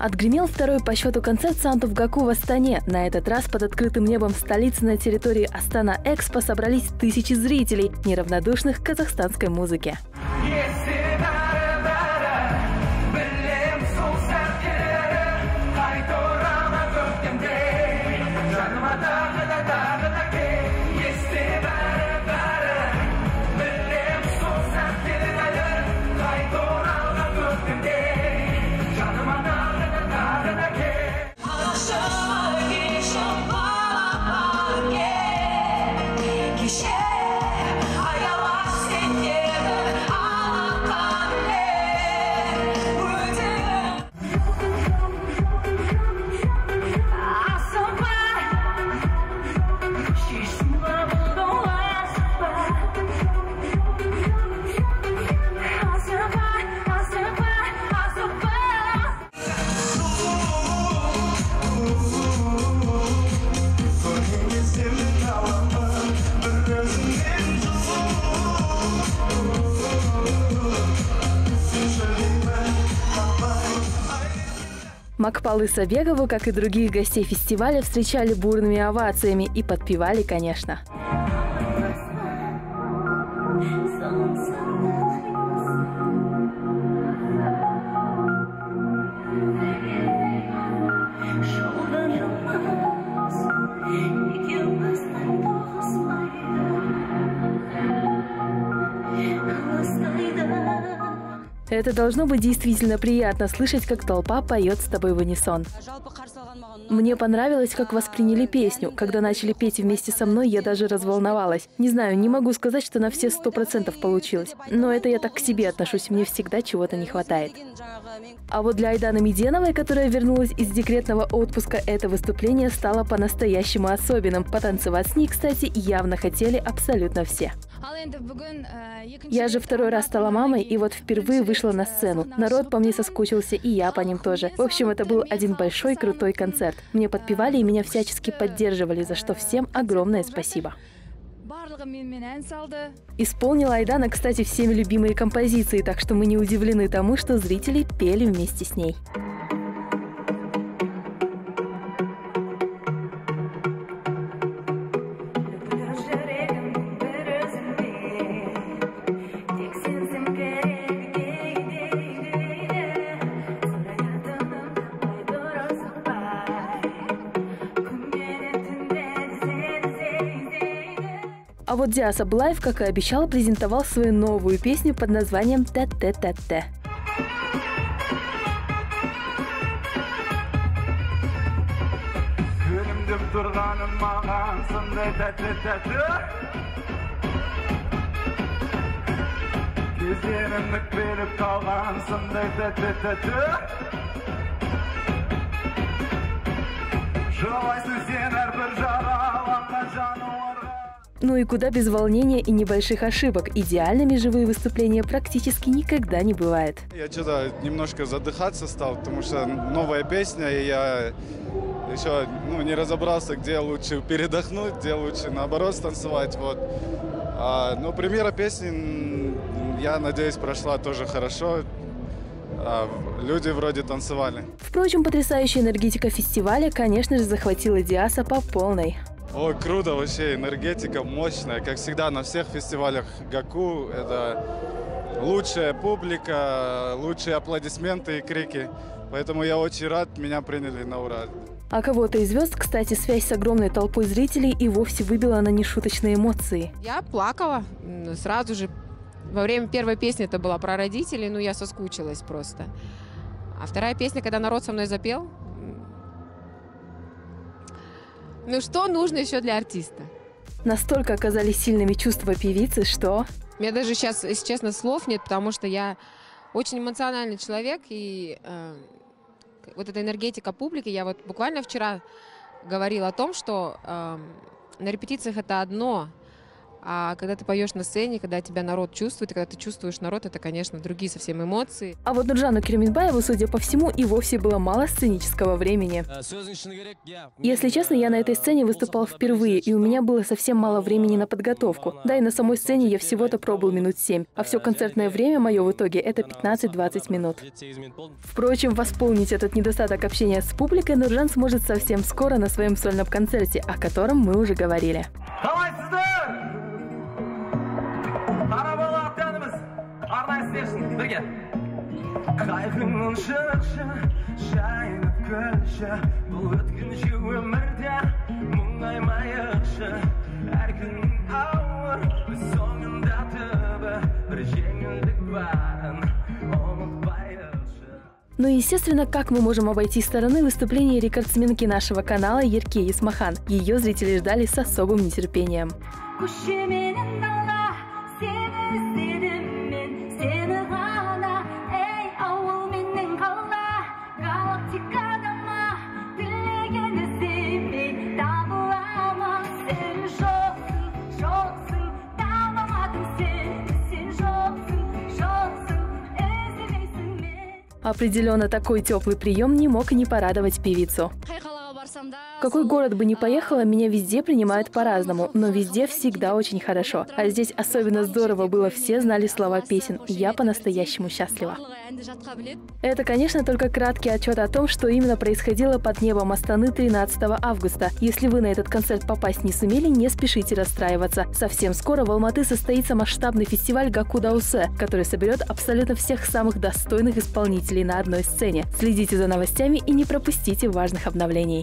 Отгремел второй по счету концерт Санту в Гаку в Астане. На этот раз под открытым небом столицы на территории Астана Экспо собрались тысячи зрителей, неравнодушных к казахстанской музыке. Макпалы Сабегову, как и других гостей фестиваля, встречали бурными овациями и подпевали, конечно. Это должно быть действительно приятно слышать, как толпа поет с тобой в унисон. Мне понравилось, как восприняли песню. Когда начали петь вместе со мной, я даже разволновалась. Не знаю, не могу сказать, что на все 100% получилось. Но это я так к себе отношусь, мне всегда чего-то не хватает. А вот для Айданы Меденовой, которая вернулась из декретного отпуска, это выступление стало по-настоящему особенным. Потанцевать с ней, кстати, явно хотели абсолютно все. Я же второй раз стала мамой, и вот впервые вышла на сцену. Народ по мне соскучился, и я по ним тоже. В общем, это был один большой крутой концерт. Мне подпевали и меня всячески поддерживали, за что всем огромное спасибо. Исполнила Айдана, кстати, всеми любимые композиции, так что мы не удивлены тому, что зрители пели вместе с ней. А вот Диас Аблаев, как и обещал, презентовал свою новую песню под названием «Тэ-тэ-тэ-тэ». Ну и куда без волнения и небольших ошибок. Идеальными живые выступления практически никогда не бывает. Я что-то немножко задыхаться стал, потому что новая песня, и я еще не разобрался, где лучше передохнуть, где лучше наоборот станцевать. Вот. Но премьера песни, я надеюсь, прошла тоже хорошо. Люди вроде танцевали. Впрочем, потрясающая энергетика фестиваля, конечно же, захватила Диаса по полной. Ой, круто вообще, энергетика мощная. Как всегда на всех фестивалях Гаку это лучшая публика, лучшие аплодисменты и крики. Поэтому я очень рад, меня приняли на ура. А кого-то из звезд, кстати, связь с огромной толпой зрителей и вовсе выбила на нешуточные эмоции. Я плакала сразу же. Во время первой песни это была про родителей, но я соскучилась просто. А вторая песня, когда народ со мной запел. Ну что нужно еще для артиста? Настолько оказались сильными чувства певицы, что... У меня даже сейчас, если честно, слов нет, потому что я очень эмоциональный человек, и вот эта энергетика публики, я вот буквально вчера говорила о том, что на репетициях это одно, А когда ты поешь на сцене, когда тебя народ чувствует, когда ты чувствуешь народ, это, конечно, другие совсем эмоции. А вот Нуржану Керменбаеву, судя по всему, и вовсе было мало сценического времени. Если честно, я на этой сцене выступал впервые, и у меня было совсем мало времени на подготовку. Да и на самой сцене я всего-то пробыл минут 7, а все концертное время мое в итоге это 15-20 минут. Впрочем, восполнить этот недостаток общения с публикой Нуржан сможет совсем скоро на своем сольном концерте, о котором мы уже говорили. Ну и естественно, как мы можем обойти стороной выступления рекордсменки нашего канала Ерке Есмахан. Ее зрители ждали с особым нетерпением. Определенно, такой теплый прием не мог не порадовать певицу. В какой город бы ни поехала, меня везде принимают по-разному, но везде всегда очень хорошо. А здесь особенно здорово было, все знали слова песен. Я по-настоящему счастлива. Это, конечно, только краткий отчет о том, что именно происходило под небом Астаны 13 августа. Если вы на этот концерт попасть не сумели, не спешите расстраиваться. Совсем скоро в Алматы состоится масштабный фестиваль Гаку Даусе, который соберет абсолютно всех самых достойных исполнителей на одной сцене. Следите за новостями и не пропустите важных обновлений.